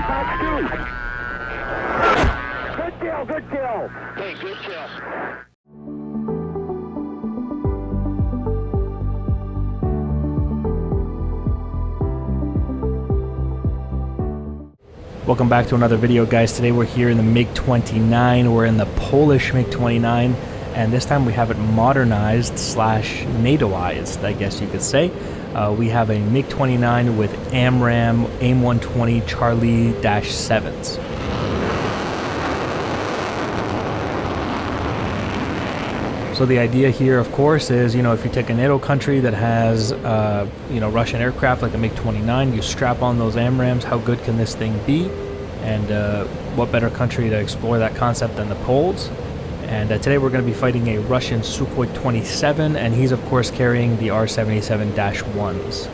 Good kill, good kill. Hey, good kill. Welcome back to another video, guys. Today we're here in the Mig-29. We're in the Polish Mig-29, and this time we have it modernized / NATOized, I guess you could say. We have a Mig-29 with AMRAAM AIM-120 Charlie-7s. So the idea here, of course, is, if you take a NATO country that has, Russian aircraft like a Mig-29, you strap on those AMRAAMs, how good can this thing be? And what better country to explore that concept than the Poles? And today we're going to be fighting a Russian Su-27, and he's, of course, carrying the R77-1s.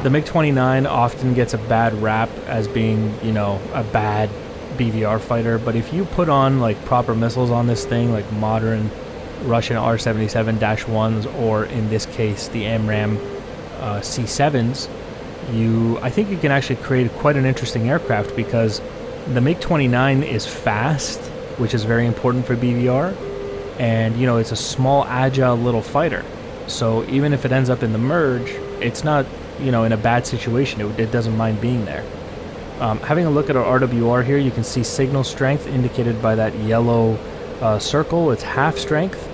The Mig-29 often gets a bad rap as being, a bad BVR fighter, but if you put on like proper missiles on this thing, like modern Russian R77-1s, or in this case the AMRAAM C7s, I think you can actually create quite an interesting aircraft, because the Mig-29 is fast, which is very important for BVR, and it's a small, agile little fighter. So even if it ends up in the merge, it's not in a bad situation. It doesn't mind being there. Having a look at our RWR here, you can see signal strength indicated by that yellow circle. It's half strength,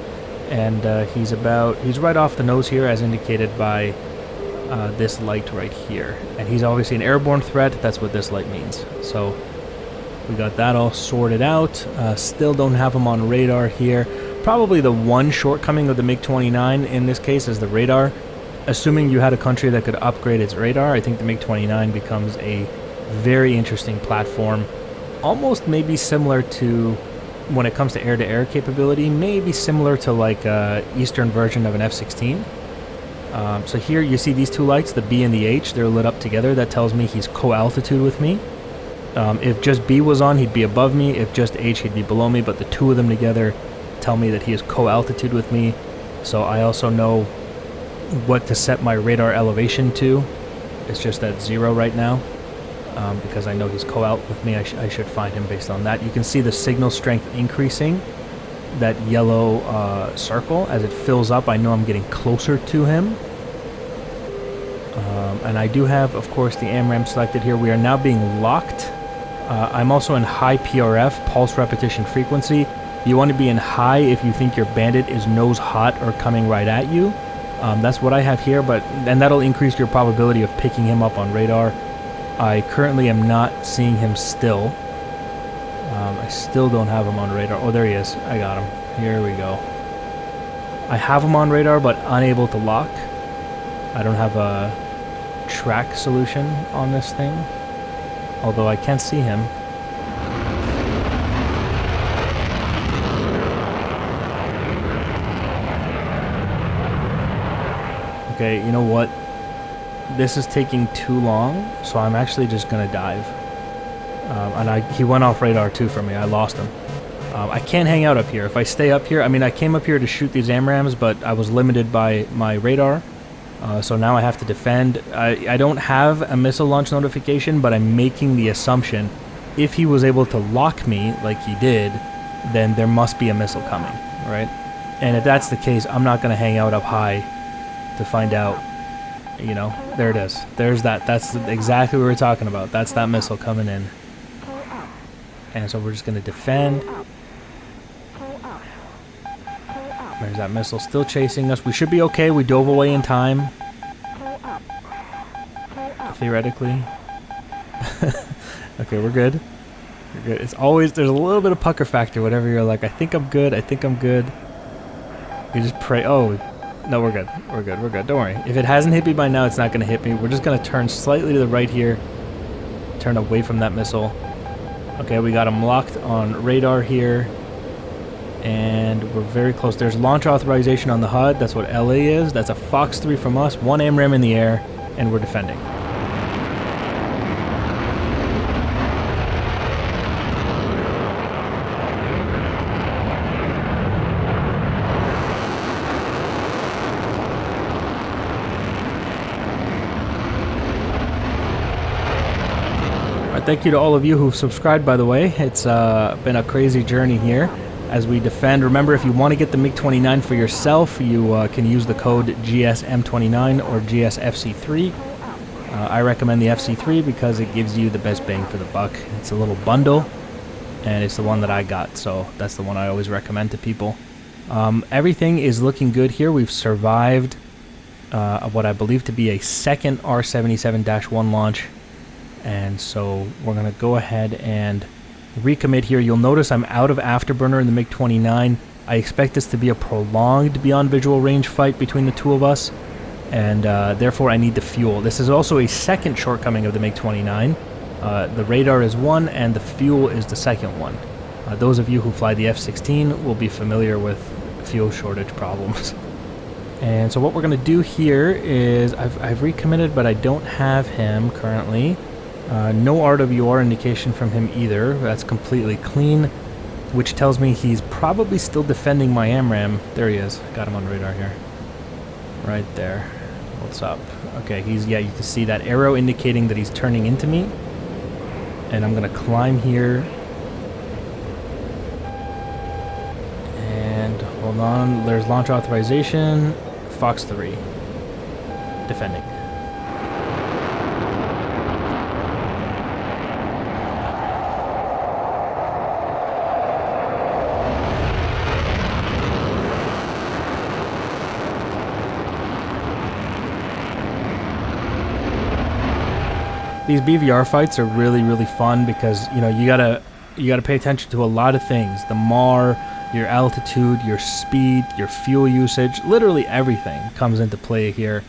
and he's right off the nose here as indicated by this light right here. And he's obviously an airborne threat. That's what this light means. So we got that all sorted out. Still don't have him on radar here. Probably the one shortcoming of the Mig-29 in this case is the radar. Assuming you had a country that could upgrade its radar, I think the Mig-29 becomes a very interesting platform. Almost maybe similar to, when it comes to air-to-air capability, maybe similar to like a Eastern version of an F-16. So here you see these two lights, the B and the H, they're lit up together. That tells me he's co-altitude with me. If just B was on, he'd be above me. If just H, he'd be below me. But the two of them together tell me that he is co-altitude with me. So I also know what to set my radar elevation to. It's just at 0 right now, because I know he's co-alt with me. I should find him based on that. You can see the signal strength increasing, that yellow circle. As it fills up, I know I'm getting closer to him. And I do have, of course, the AMRAAM selected here. We are now being locked. I'm also in high PRF, pulse repetition frequency. You want to be in high if you think your bandit is nose hot or coming right at you. That's what I have here, and that'll increase your probability of picking him up on radar. I currently am not seeing him still. I still don't have him on radar. Oh, there he is. I got him. Here we go. I have him on radar, but unable to lock. I don't have a track solution on this thing, although I can see him. Okay, you know what? This is taking too long, so I'm actually just gonna dive. And he went off radar too for me. I lost him. I can't hang out up here. If I stay up here, I came up here to shoot these AMRAAMs, but I was limited by my radar. So now I have to defend. I don't have a missile launch notification, but I'm making the assumption if he was able to lock me like he did, then there must be a missile coming, right? And if that's the case, I'm not gonna hang out up high to find out. There it is. There's that. That's exactly what we're talking about. That's that missile coming in. And so we're just going to defend. There's that missile still chasing us. We should be okay. We dove away in time. Theoretically. Okay, we're good. We're good. It's always, there's a little bit of pucker factor whenever you're like, I think I'm good. I think I'm good. You just pray. Oh, no, we're good. We're good. We're good. Don't worry. If it hasn't hit me by now, it's not going to hit me. We're just going to turn slightly to the right here. Turn away from that missile. Okay, we got him locked on radar here. And we're very close. There's launch authorization on the HUD. That's what LA is. That's a Fox 3 from us. One AMRAAM in the air, and we're defending. Thank you to all of you who've subscribed, by the way. It's been a crazy journey here as we defend. Remember, if you want to get the MiG-29 for yourself, you can use the code GSM29 or GSFC3. I recommend the FC3 because it gives you the best bang for the buck. It's a little bundle, and it's the one that I got, so that's the one I always recommend to people. Everything is looking good here. We've survived what I believe to be a second R77-1 launch, and so we're going to go ahead and recommit here. You'll notice I'm out of afterburner in the MiG-29. I expect this to be a prolonged beyond visual range fight between the two of us, and therefore I need the fuel. This is also a second shortcoming of the MiG-29. The radar is one and the fuel is the second one. Those of you who fly the F-16 will be familiar with fuel shortage problems. And so what we're going to do here is I've recommitted, but I don't have him currently. No RWR indication from him either. That's completely clean, which tells me he's probably still defending my AMRAAM. There he is. Got him on radar here. Right there. What's up? Okay, yeah, you can see that arrow indicating that he's turning into me. And I'm going to climb here. And hold on, there's launch authorization. Fox 3. Defending. These BVR fights are really, really fun because, you know, you gotta pay attention to a lot of things. The MAR, your altitude, your speed, your fuel usage, literally everything comes into play here.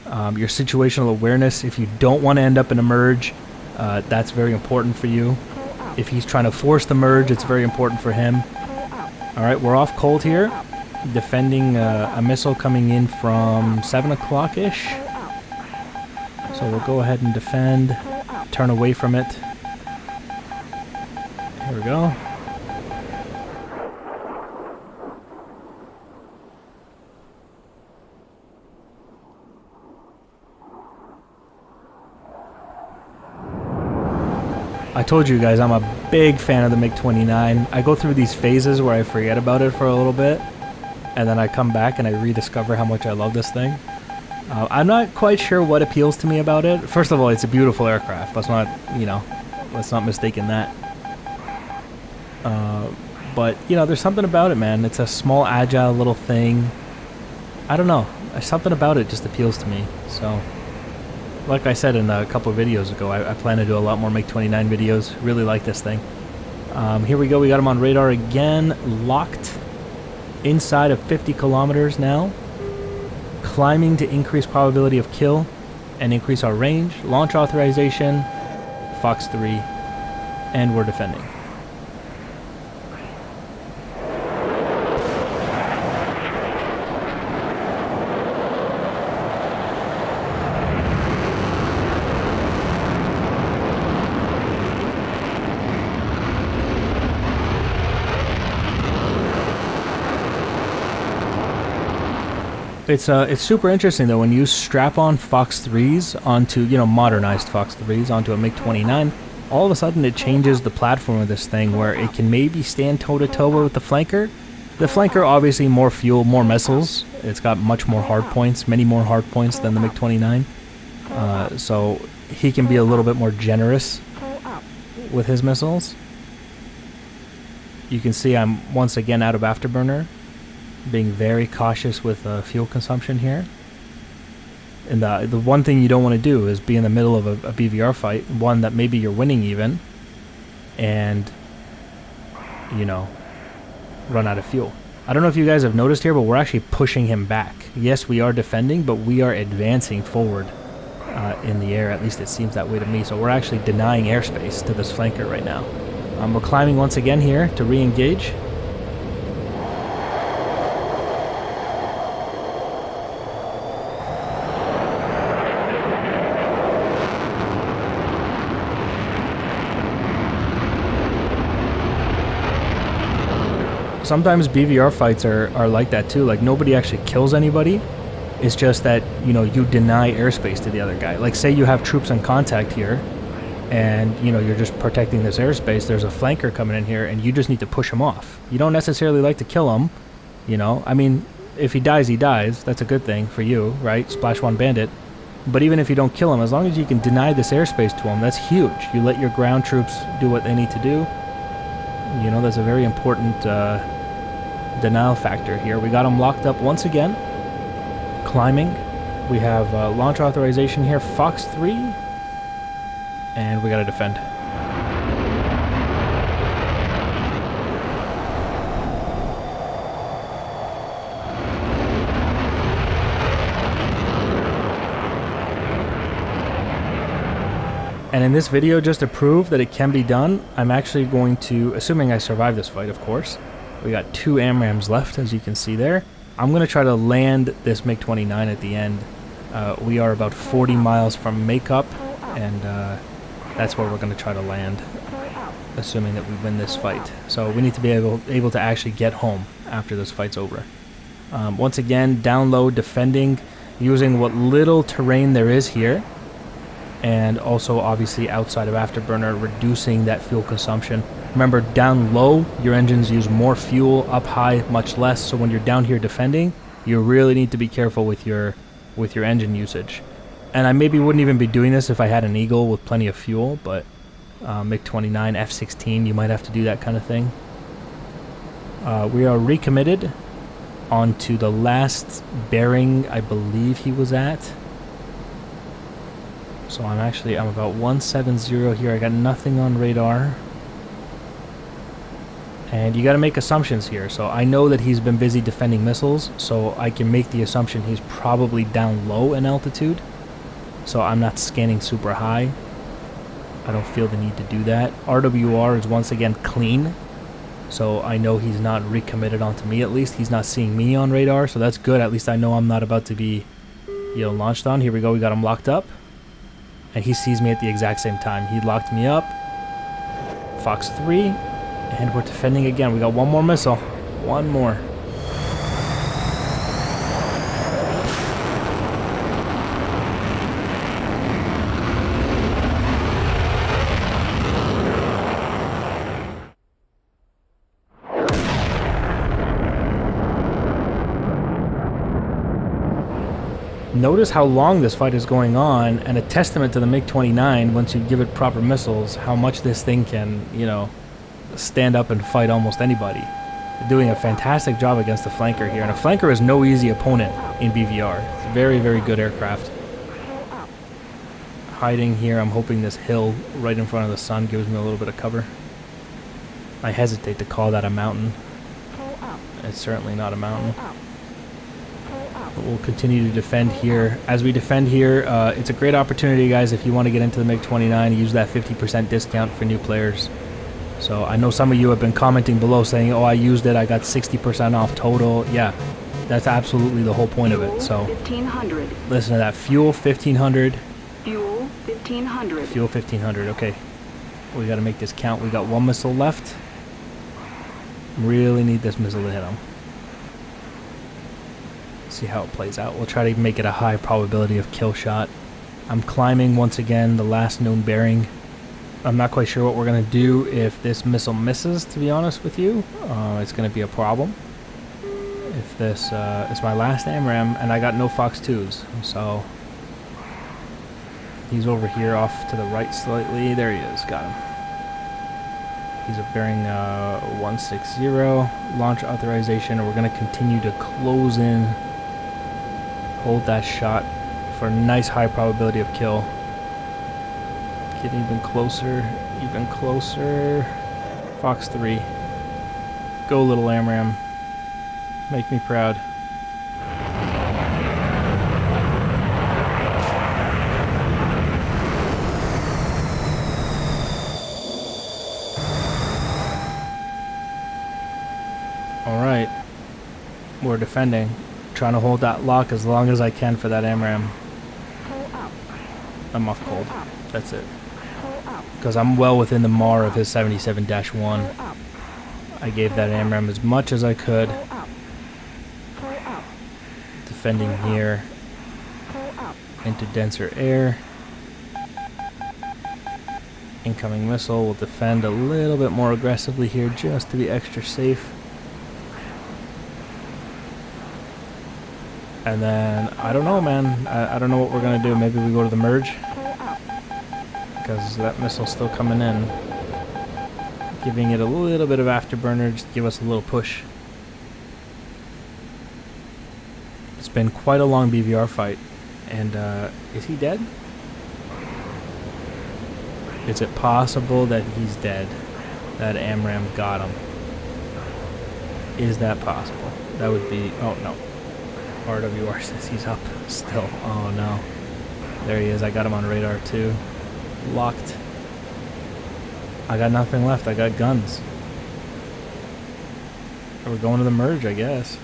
Your situational awareness, if you don't want to end up in a merge, that's very important for you. If he's trying to force the merge, it's very important for him. Alright, we're off cold here, defending a missile coming in from 7 o'clock-ish. So we'll go ahead and defend, turn away from it. Here we go. I told you guys I'm a big fan of the MiG-29. I go through these phases where I forget about it for a little bit, and then I come back and I rediscover how much I love this thing. I'm not quite sure what appeals to me about it. First of all, it's a beautiful aircraft. Let's not, let's not mistake that. But, there's something about it, man. It's a small, agile little thing. I don't know. Something about it just appeals to me. So, like I said in a couple of videos ago, I plan to do a lot more MiG-29 videos. Really like this thing. Here we go. We got him on radar again. Locked inside of 50 kilometers now. Climbing to increase probability of kill and increase our range. Launch authorization, Fox 3, and we're defending. It's super interesting though when you strap on Fox 3s onto, modernized Fox 3s onto a MiG-29, all of a sudden it changes the platform of this thing where it can maybe stand toe-to-toe with the flanker. The flanker, obviously more fuel, more missiles. It's got much more hard points, many more hard points than the MiG-29. So he can be a little bit more generous with his missiles. You can see I'm once again out of afterburner, being very cautious with fuel consumption here. And the one thing you don't want to do is be in the middle of a BVR fight, one that maybe you're winning even, and, run out of fuel. I don't know if you guys have noticed here, but we're actually pushing him back. Yes, we are defending, but we are advancing forward in the air. At least it seems that way to me. So we're actually denying airspace to this flanker right now. We're climbing once again here to re-engage. Sometimes BVR fights are like that too. Like, nobody actually kills anybody. It's just that, you deny airspace to the other guy. Like, say you have troops on contact here, and you know you're just protecting this airspace, there's a flanker coming in here and you just need to push him off. You don't necessarily like to kill him, you know. I mean, if he dies, he dies. That's a good thing for you, right? Splash 1 bandit. But even if you don't kill him, as long as you can deny this airspace to him, that's huge. You let your ground troops do what they need to do. You know, that's a very important denial factor here. We got him locked up once again. Climbing. We have launch authorization here, Fox 3. And we gotta defend. And in this video, just to prove that it can be done, I'm actually going to, assuming I survive this fight, of course. We got 2 AMRAAMs left, as you can see there. I'm going to try to land this Mig-29 at the end. We are about 40 miles from Makeup, and that's where we're going to try to land, assuming that we win this fight. So we need to be able to actually get home after this fight's over. Once again, down low, defending, using what little terrain there is here. And also obviously outside of Afterburner, reducing that fuel consumption. Remember, down low your engines use more fuel, up high much less, so when you're down here defending, you really need to be careful with your engine usage. And I maybe wouldn't even be doing this if I had an Eagle with plenty of fuel, but Mig-29, F-16, you might have to do that kind of thing. We are recommitted onto the last bearing I believe he was at. So I'm about 170 here. I got nothing on radar. And you got to make assumptions here. So I know that he's been busy defending missiles, so I can make the assumption he's probably down low in altitude. So I'm not scanning super high. I don't feel the need to do that. RWR is once again clean. So I know he's not recommitted onto me at least. He's not seeing me on radar, so that's good. At least I know I'm not about to be, you know, launched on. Here we go. We got him locked up. And he sees me at the exact same time. He locked me up. Fox 3. And we're defending again. We got one more missile. One more. Notice how long this fight is going on, and a testament to the Mig-29, once you give it proper missiles, how much this thing can, you know, stand up and fight almost anybody. They're doing a fantastic job against the flanker here, and a flanker is no easy opponent in BVR. It's a very, very good aircraft. Hiding here, I'm hoping this hill right in front of the sun gives me a little bit of cover. I hesitate to call that a mountain. It's certainly not a mountain. We'll continue to defend here. As we defend here, it's a great opportunity, guys, if you want to get into the Mig-29, use that 50% discount for new players. So I know some of you have been commenting below saying, oh, I used it, I got 60% off total. Yeah, that's absolutely the whole point of it. So 1500. Listen to that. Fuel 1500. Fuel 1500. Fuel 1500. Okay. We got to make this count. We got one missile left. Really need this missile to hit him. See how it plays out. We'll try to make it a high probability of kill shot. I'm climbing once again the last known bearing. I'm not quite sure what we're going to do if this missile misses, to be honest with you. It's going to be a problem. If this is my last AMRAAM, and I got no Fox 2s, so he's over here off to the right slightly. There he is. Got him. He's a bearing 160. Launch authorization, and we're going to continue to close in. Hold that shot for a nice high probability of kill. Get even closer, even closer. Fox 3. Go, little AMRAAM. Make me proud. Alright. We're defending. Trying to hold that lock as long as I can for that AMRAAM. I'm off cold. That's it. Because I'm well within the MAR of his 77-1. I gave that AMRAAM as much as I could. Defending here. Into denser air. Incoming missile. We'll defend a little bit more aggressively here just to be extra safe. And then, I don't know, man. I don't know what we're going to do. Maybe we go to the merge. Because that missile's still coming in. Giving it a little bit of afterburner, just to give us a little push. It's been quite a long BVR fight. And, is he dead? Is it possible that he's dead? That AMRAAM got him? Is that possible? That would be... Oh, no. RWR says he's up still. Oh, no. There he is. I got him on radar, too. Locked. I got nothing left. I got guns. We're going to the merge, I guess.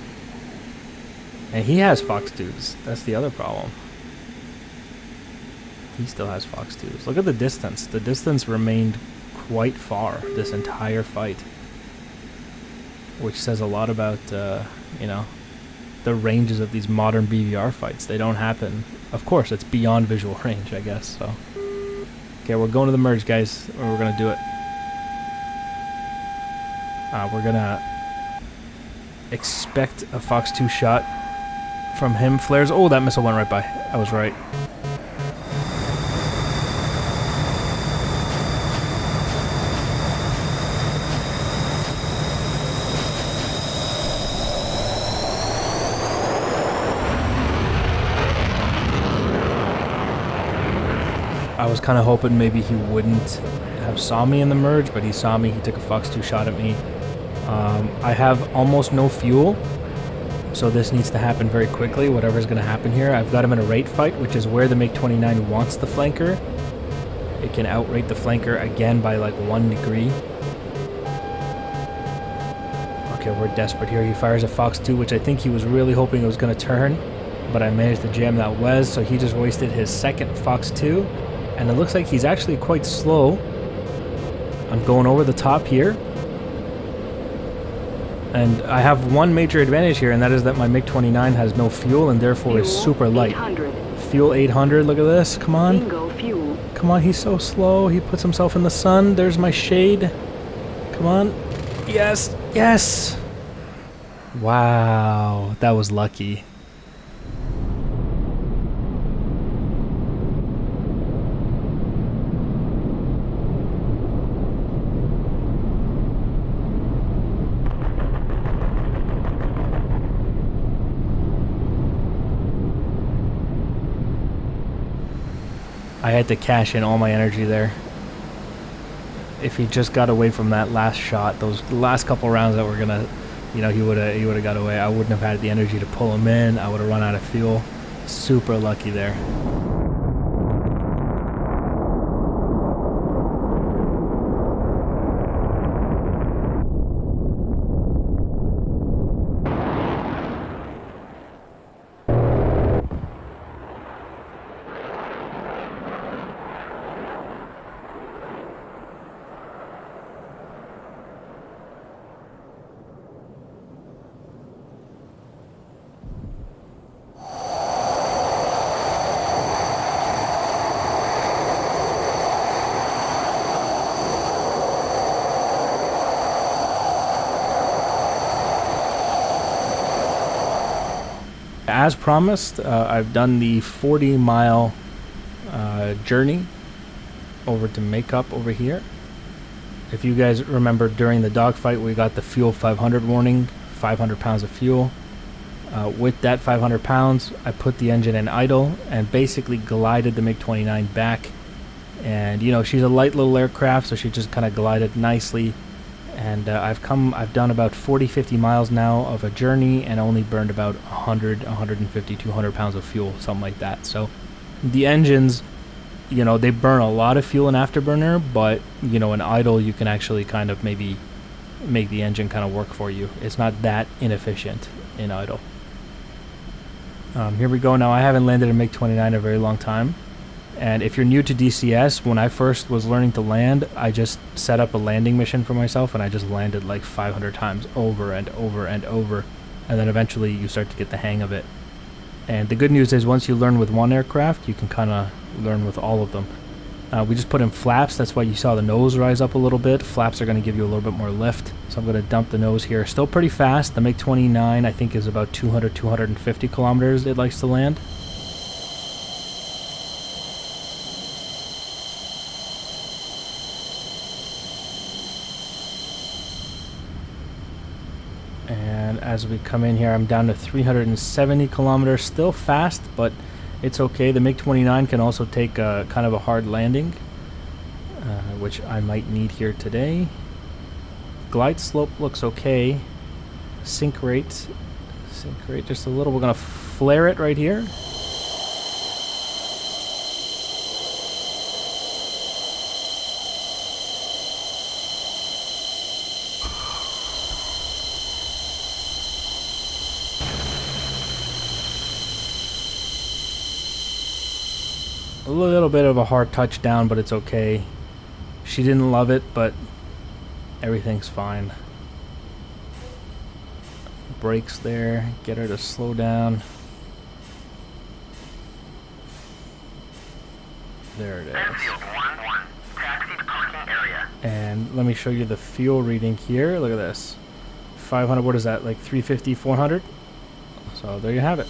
And he has Fox 2s. That's the other problem. He still has Fox 2s. Look at the distance. The distance remained quite far this entire fight. Which says a lot about, you know, the ranges of these modern BVR fights. They don't happen. Of course, it's beyond visual range, I guess, so. Okay, we're going to the merge, guys. Or we're going to do it. We're going to expect a Fox 2 shot from him. Flares. Oh, that missile went right by. I was right. I was kind of hoping maybe he wouldn't have saw me in the merge, but he saw me. He took a Fox 2 shot at me. I have almost no fuel, so this needs to happen very quickly, whatever's going to happen here. I've got him in a rate fight, which is where the Mig-29 wants the flanker. It can outrate the flanker again by like 1 degree. Okay, we're desperate here. He fires a Fox 2, which I think he was really hoping it was going to turn, but I managed to jam that Wes, so he just wasted his second Fox 2. And it looks like he's actually quite slow. I'm going over the top here. And I have one major advantage here, and that is that my Mig-29 has no fuel and therefore is super light. 800. Fuel 800, look at this, come on. Bingo fuel. Come on, he's so slow. He puts himself in the sun. There's my shade. Come on. Yes, yes. Wow, that was lucky. I had to cash in all my energy there. If he just got away from that last shot, those last couple rounds that were gonna, you know, he would have got away. I wouldn't have had the energy to pull him in. I would have run out of fuel. Super lucky there. As promised, I've done the 40-mile journey over to Makeup over here. If you guys remember, during the dogfight, we got the fuel 500 warning, 500 pounds of fuel. With that 500 pounds, I put the engine in idle and basically glided the Mig-29 back. And, you know, she's a light little aircraft, so she just kind of glided nicely. And I've done about 40-50 miles now of a journey and only burned about 100, 150, 200 pounds of fuel, something like that. So the engines, you know, they burn a lot of fuel in afterburner, but, you know, in idle you can actually kind of maybe make the engine kind of work for you. It's not that inefficient in idle. Here we go. Now, I haven't landed a Mig-29 in a very long time. And if you're new to DCS, when I first was learning to land, I just set up a landing mission for myself, and I just landed like 500 times over and over and over. And then eventually you start to get the hang of it. And the good news is once you learn with one aircraft, you can kind of learn with all of them. We just put in flaps, that's why you saw the nose rise up a little bit. Flaps are going to give you a little bit more lift. So I'm going to dump the nose here. Still pretty fast. The Mig-29 I think is about 200, 250 kilometers it likes to land. And as we come in here, I'm down to 370 kilometers. Still fast, but it's okay. The Mig-29 can also take kind of a hard landing, which I might need here today. Glide slope looks okay. Sink rate just a little. We're gonna flare it right here. A little bit of a hard touchdown, but it's okay. She didn't love it, but everything's fine. Brakes there, get her to slow down. There it is. And let me show you the fuel reading here. Look at this. 500, what is that, like 350, 400? So there you have it.